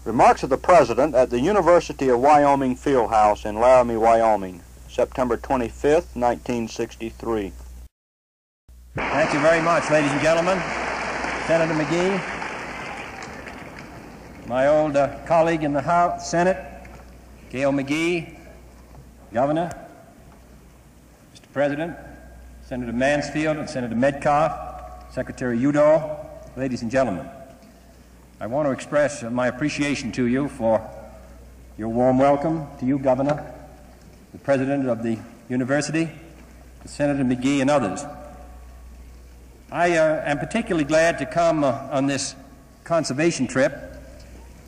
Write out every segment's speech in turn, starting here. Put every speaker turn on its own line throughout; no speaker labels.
Remarks of the President at the University of Wyoming Fieldhouse in Laramie, Wyoming, September 25th, 1963.
Thank you very much, ladies and gentlemen. Senator McGee, my old colleague in the House, Senate, Gail McGee, Governor, Mr. President, Senator Mansfield and Senator Metcalf, Secretary Udall, ladies and gentlemen. I want to express my appreciation to you for your warm welcome, to you, Governor, the President of the University, to Senator McGee and others. I am particularly glad to come on this conservation trip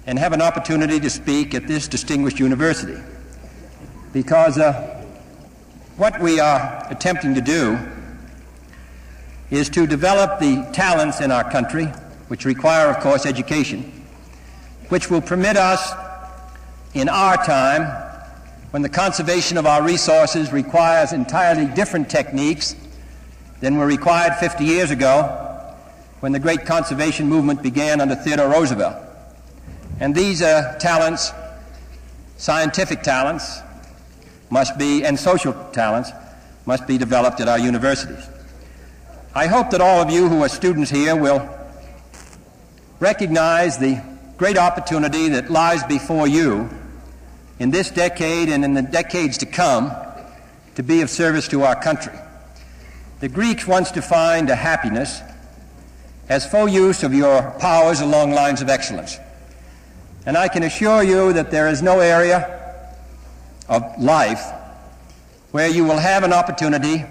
and have an opportunity to speak at this distinguished university, because what we are attempting to do is to develop the talents in our country, which require, of course, education, which will permit us in our time, when the conservation of our resources requires entirely different techniques than were required 50 years ago, when the great conservation movement began under Theodore Roosevelt. And these talents, scientific talents, and social talents, must be developed at our universities. I hope that all of you who are students here will recognize the great opportunity that lies before you in this decade and in the decades to come to be of service to our country. The Greeks once defined happiness as full use of your powers along lines of excellence. And I can assure you that there is no area of life where you will have an opportunity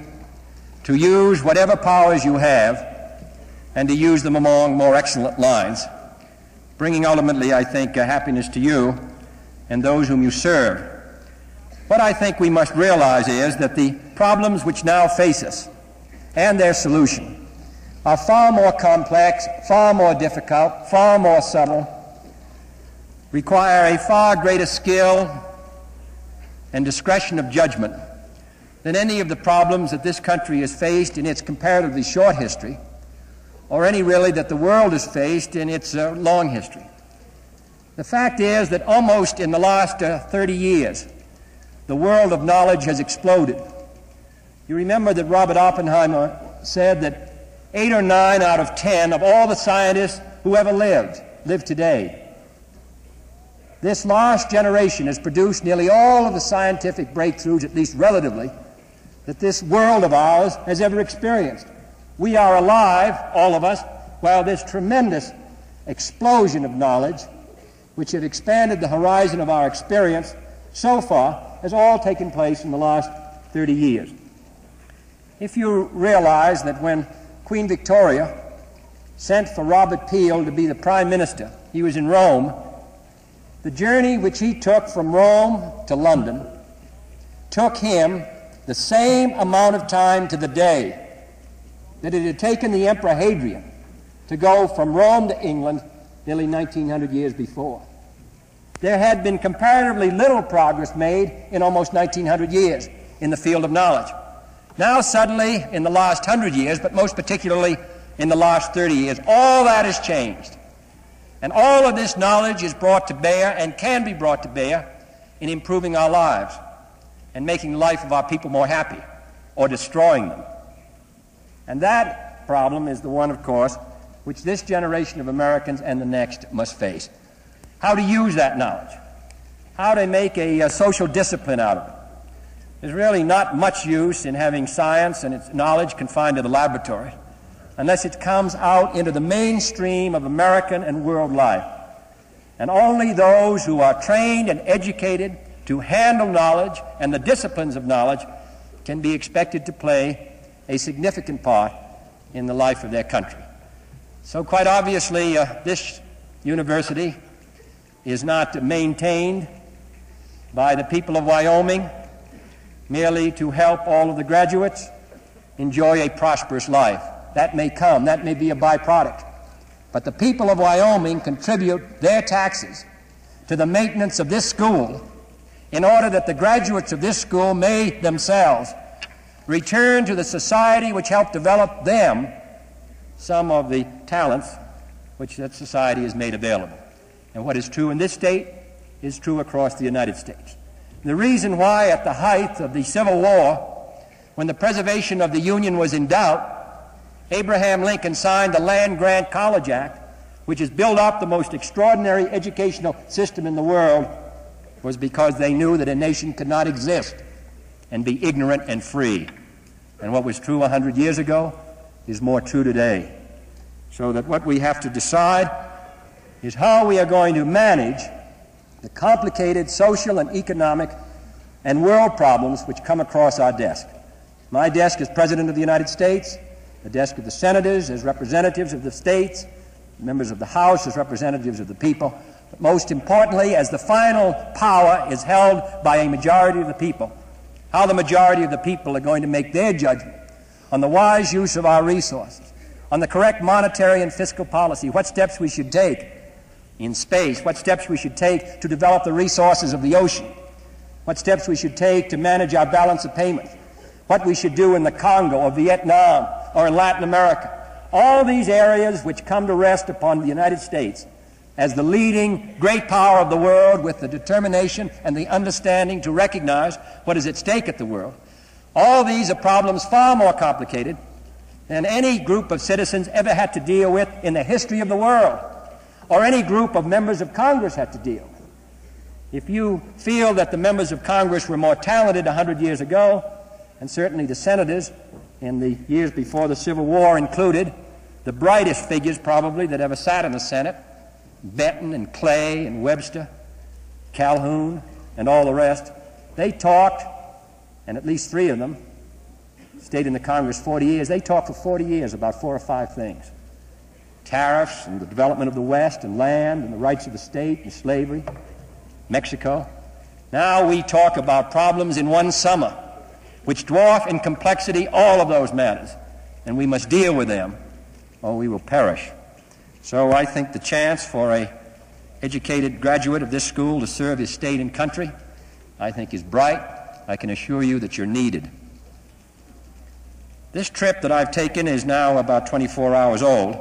to use whatever powers you have and to use them along more excellent lines, bringing ultimately, I think, happiness to you and those whom you serve. What I think we must realize is that the problems which now face us and their solution are far more complex, far more difficult, far more subtle, require a far greater skill and discretion of judgment than any of the problems that this country has faced in its comparatively short history, or any really that the world has faced in its long history. The fact is that almost in the last 30 years, the world of knowledge has exploded. You remember that Robert Oppenheimer said that 8 or 9 out of 10 of all the scientists who ever live today. This last generation has produced nearly all of the scientific breakthroughs, at least relatively, that this world of ours has ever experienced. We are alive, all of us, while this tremendous explosion of knowledge, which have expanded the horizon of our experience so far, has all taken place in the last 30 years. If you realize that when Queen Victoria sent for Robert Peel to be the Prime Minister, he was in Rome, the journey which he took from Rome to London took him the same amount of time to the day that it had taken the Emperor Hadrian to go from Rome to England nearly 1900 years before. There had been comparatively little progress made in almost 1900 years in the field of knowledge. Now suddenly, in the last 100 years, but most particularly in the last 30 years, all that has changed. And all of this knowledge is brought to bear and can be brought to bear in improving our lives and making the life of our people more happy or destroying them. And that problem is the one, of course, which this generation of Americans and the next must face. How to use that knowledge, how to make a social discipline out of it. There's really not much use in having science and its knowledge confined to the laboratory unless it comes out into the mainstream of American and world life. And only those who are trained and educated to handle knowledge and the disciplines of knowledge can be expected to play a significant part in the life of their country. So quite obviously, this university is not maintained by the people of Wyoming merely to help all of the graduates enjoy a prosperous life. That may come, that may be a byproduct. But the people of Wyoming contribute their taxes to the maintenance of this school in order that the graduates of this school may themselves return to the society which helped develop them some of the talents which that society has made available. And what is true in this state is true across the United States. The reason why at the height of the Civil War, when the preservation of the Union was in doubt, Abraham Lincoln signed the Land Grant College Act, which has built up the most extraordinary educational system in the world, was because they knew that a nation could not exist and be ignorant and free. And what was true 100 years ago is more true today. So that what we have to decide is how we are going to manage the complicated social and economic and world problems which come across our desk. My desk as President of the United States, the desk of the senators as representatives of the states, members of the House as representatives of the people, but most importantly, as the final power is held by a majority of the people, how the majority of the people are going to make their judgment on the wise use of our resources, on the correct monetary and fiscal policy, what steps we should take in space, what steps we should take to develop the resources of the ocean, what steps we should take to manage our balance of payments, what we should do in the Congo or Vietnam or in Latin America. All these areas which come to rest upon the United States as the leading great power of the world, with the determination and the understanding to recognize what is at stake at the world. All these are problems far more complicated than any group of citizens ever had to deal with in the history of the world, or any group of members of Congress had to deal with. If you feel that the members of Congress were more talented 100 years ago, and certainly the senators in the years before the Civil War included the brightest figures probably that ever sat in the Senate, Benton and Clay and Webster, Calhoun and all the rest, they talked, and at least 3 of them stayed in the Congress 40 years, they talked for 40 years about 4 or 5 things. Tariffs and the development of the West and land and the rights of the state and slavery, Mexico. Now we talk about problems in one summer which dwarf in complexity all of those matters, and we must deal with them or we will perish. So I think the chance for an educated graduate of this school to serve his state and country, I think, is bright. I can assure you that you're needed. This trip that I've taken is now about 24 hours old,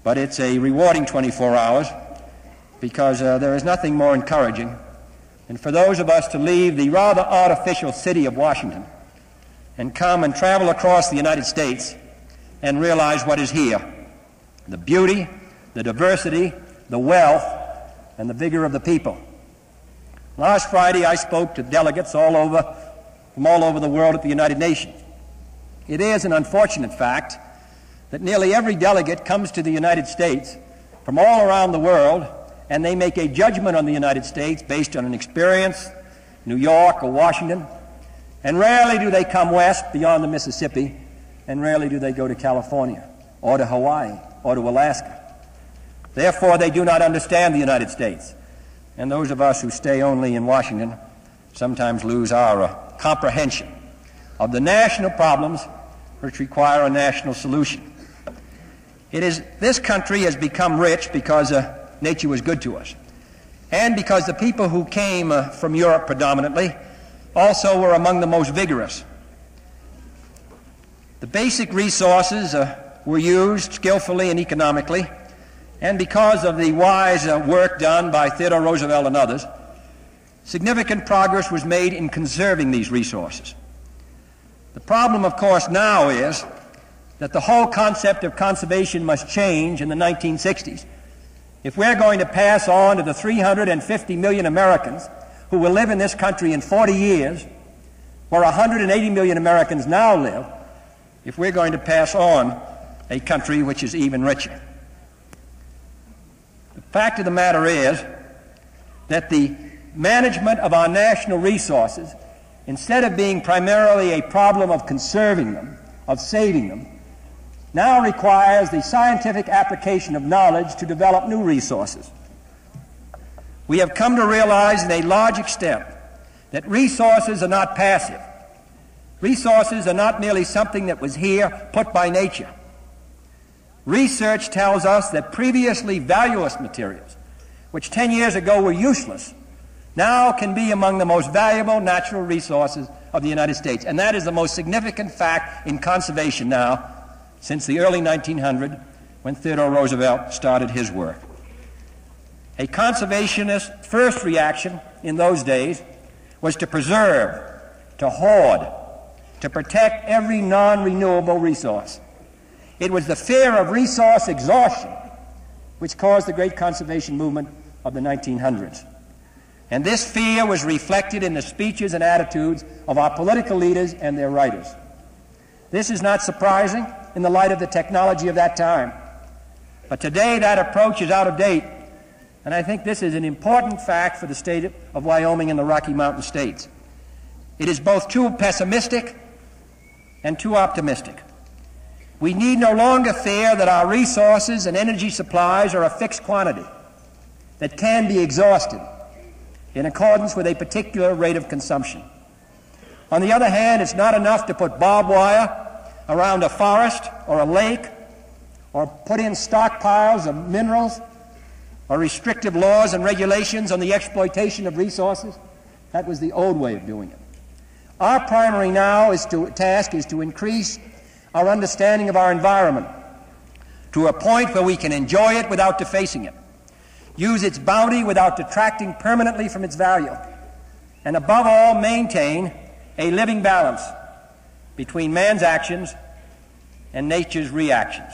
but it's a rewarding 24 hours because there is nothing more encouraging than for those of us to leave the rather artificial city of Washington and come and travel across the United States and realize what is here: the beauty, the diversity, the wealth, and the vigor of the people. Last Friday I spoke to delegates from all over the world at the United Nations. It is an unfortunate fact that nearly every delegate comes to the United States from all around the world, and they make a judgment on the United States based on an experience, New York or Washington, and rarely do they come west beyond the Mississippi, and rarely do they go to California or to Hawaii or to Alaska. Therefore, they do not understand the United States, and those of us who stay only in Washington sometimes lose our comprehension of the national problems which require a national solution. This country has become rich because nature was good to us, and because the people who came from Europe predominantly also were among the most vigorous. The basic resources were used skillfully and economically, and because of the wise work done by Theodore Roosevelt and others, significant progress was made in conserving these resources. The problem, of course, now is that the whole concept of conservation must change in the 1960s if we're going to pass on to the 350 million Americans who will live in this country in 40 years, where 180 million Americans now live, if we're going to pass on a country which is even richer. The fact of the matter is that the management of our national resources, instead of being primarily a problem of conserving them, of saving them, now requires the scientific application of knowledge to develop new resources. We have come to realize in a large extent that resources are not passive. Resources are not merely something that was here put by nature. Research tells us that previously valueless materials, which 10 years ago were useless, now can be among the most valuable natural resources of the United States. And that is the most significant fact in conservation now since the early 1900s, when Theodore Roosevelt started his work. A conservationist first reaction in those days was to preserve, to hoard, to protect every non-renewable resource. It was the fear of resource exhaustion which caused the great conservation movement of the 1900s. And this fear was reflected in the speeches and attitudes of our political leaders and their writers. This is not surprising in the light of the technology of that time. But today that approach is out of date, and I think this is an important fact for the state of Wyoming and the Rocky Mountain states. It is both too pessimistic and too optimistic. We need no longer fear that our resources and energy supplies are a fixed quantity that can be exhausted in accordance with a particular rate of consumption. On the other hand, it's not enough to put barbed wire around a forest or a lake, or put in stockpiles of minerals, or restrictive laws and regulations on the exploitation of resources. That was the old way of doing it. Our primary task is to increase our understanding of our environment to a point where we can enjoy it without defacing it, use its bounty without detracting permanently from its value, and above all maintain a living balance between man's actions and nature's reactions.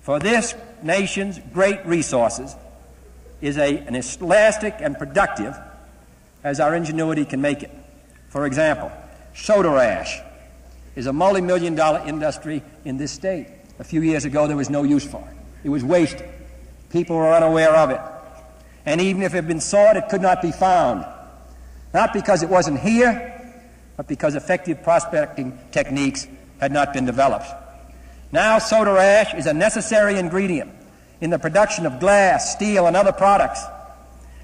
For this nation's great resources is as elastic and productive as our ingenuity can make it. For example, soda ash is a multi-million-dollar industry in this state. A few years ago, there was no use for it. It was wasted. People were unaware of it. And even if it had been sought, it could not be found. Not because it wasn't here, but because effective prospecting techniques had not been developed. Now soda ash is a necessary ingredient in the production of glass, steel, and other products.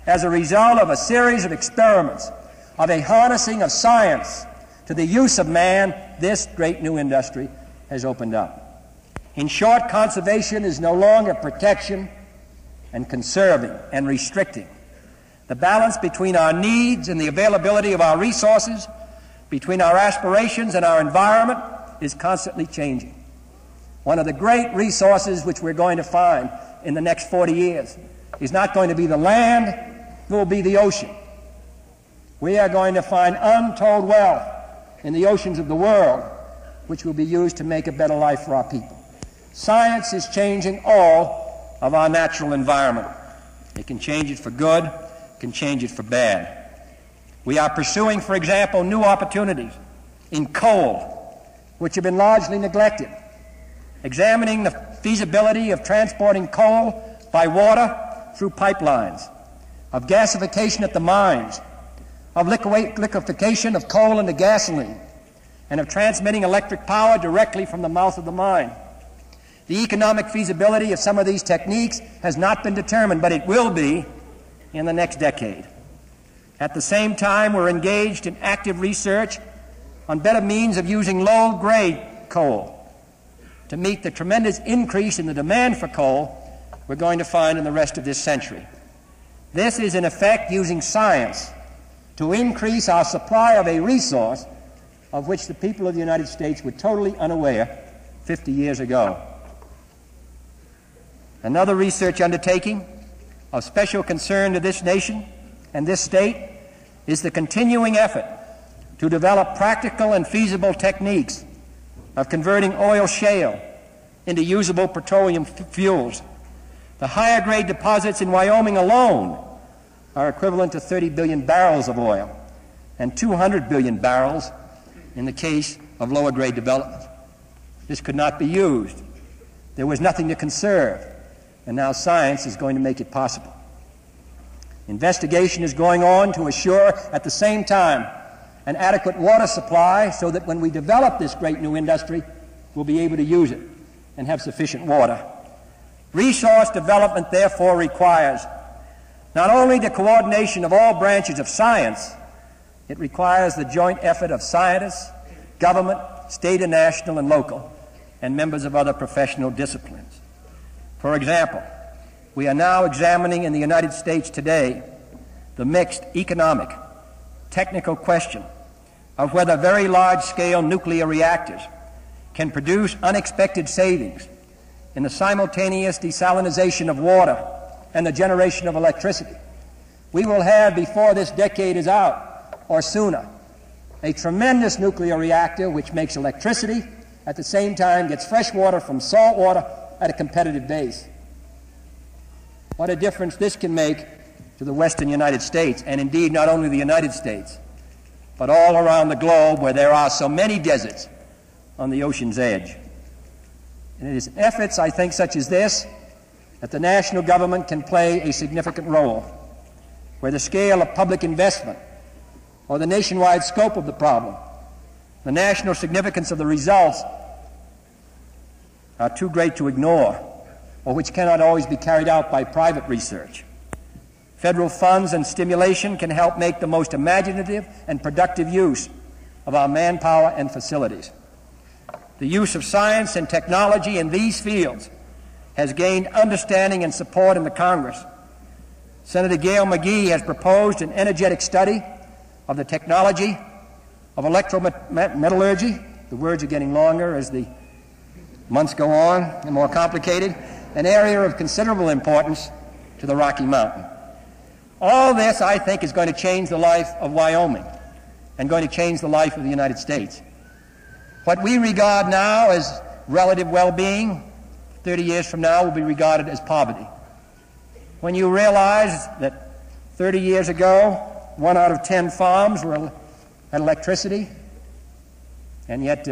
As a result of a series of experiments, of a harnessing of science to the use of man, this great new industry has opened up. In short, conservation is no longer protection and conserving and restricting. The balance between our needs and the availability of our resources, between our aspirations and our environment, is constantly changing. One of the great resources which we're going to find in the next 40 years is not going to be the land, it will be the ocean. We are going to find untold wealth in the oceans of the world, which will be used to make a better life for our people. Science is changing all of our natural environment. It can change it for good, it can change it for bad. We are pursuing, for example, new opportunities in coal, which have been largely neglected. Examining the feasibility of transporting coal by water through pipelines, of gasification at the mines, of liquefaction of coal into gasoline, and of transmitting electric power directly from the mouth of the mine. The economic feasibility of some of these techniques has not been determined, but it will be in the next decade. At the same time, we're engaged in active research on better means of using low-grade coal to meet the tremendous increase in the demand for coal we're going to find in the rest of this century. This is, in effect, using science to increase our supply of a resource of which the people of the United States were totally unaware 50 years ago. Another research undertaking of special concern to this nation and this state is the continuing effort to develop practical and feasible techniques of converting oil shale into usable petroleum fuels. The higher grade deposits in Wyoming alone are equivalent to 30 billion barrels of oil and 200 billion barrels in the case of lower grade development. This could not be used. There was nothing to conserve, and now science is going to make it possible. Investigation is going on to assure at the same time an adequate water supply so that when we develop this great new industry, we'll be able to use it and have sufficient water. Resource development, therefore, requires not only the coordination of all branches of science, it requires the joint effort of scientists, government, state and national and local, and members of other professional disciplines. For example, we are now examining in the United States today the mixed economic, technical question of whether very large-scale nuclear reactors can produce unexpected savings in the simultaneous desalinization of water and the generation of electricity. We will have, before this decade is out, or sooner, a tremendous nuclear reactor which makes electricity, at the same time gets fresh water from salt water at a competitive base. What a difference this can make to the western United States, and indeed not only the United States, but all around the globe where there are so many deserts on the ocean's edge. And it is efforts, I think, such as this that the national government can play a significant role, where the scale of public investment or the nationwide scope of the problem, the national significance of the results are too great to ignore, or which cannot always be carried out by private research. Federal funds and stimulation can help make the most imaginative and productive use of our manpower and facilities. The use of science and technology in these fields has gained understanding and support in the Congress. Senator Gail McGee has proposed an energetic study of the technology of electrometallurgy. The words are getting longer as the months go on and more complicated, an area of considerable importance to the Rocky Mountain. All this, I think, is going to change the life of Wyoming and going to change the life of the United States. What we regard now as relative well-being, 30 years from now will be regarded as poverty. When you realize that 30 years ago, 1 out of 10 farms had electricity, and yet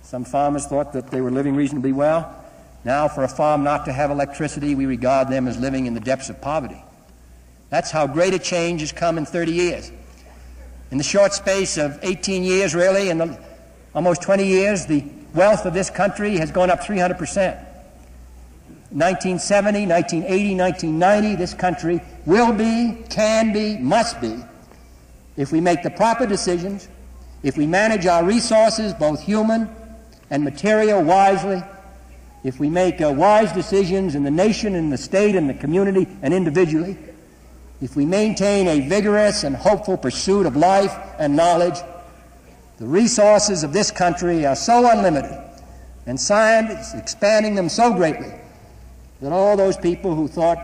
some farmers thought that they were living reasonably well. Now, for a farm not to have electricity, we regard them as living in the depths of poverty. That's how great a change has come in 30 years. In the short space of 18 years, really, in almost 20 years, the wealth of this country has gone up 300%. 1970, 1980, 1990, this country will be, can be, must be, if we make the proper decisions, if we manage our resources, both human and material, wisely, if we make wise decisions in the nation, in the state, in the community, and individually, if we maintain a vigorous and hopeful pursuit of life and knowledge, the resources of this country are so unlimited, and science is expanding them so greatly, that all those people who thought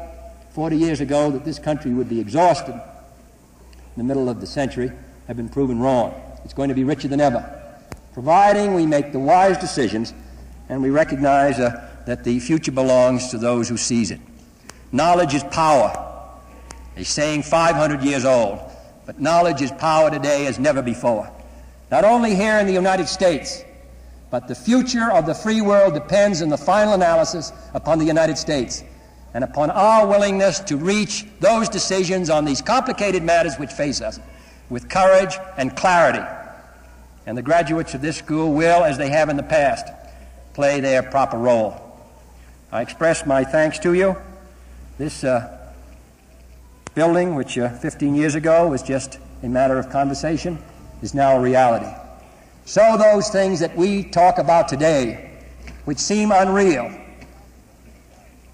40 years ago that this country would be exhausted in the middle of the century have been proven wrong. It's going to be richer than ever, providing we make the wise decisions and we recognize that the future belongs to those who seize it. Knowledge is power. A saying 500 years old, but knowledge is power today as never before. Not only here in the United States, but the future of the free world depends in the final analysis upon the United States and upon our willingness to reach those decisions on these complicated matters which face us with courage and clarity. And the graduates of this school will, as they have in the past, play their proper role. I express my thanks to you. This building, which 15 years ago was just a matter of conversation, is now a reality. So those things that we talk about today, which seem unreal,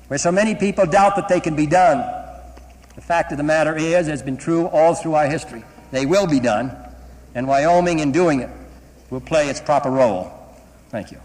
where so many people doubt that they can be done, the fact of the matter is, has been true all through our history. They will be done, and Wyoming, in doing it, will play its proper role. Thank you.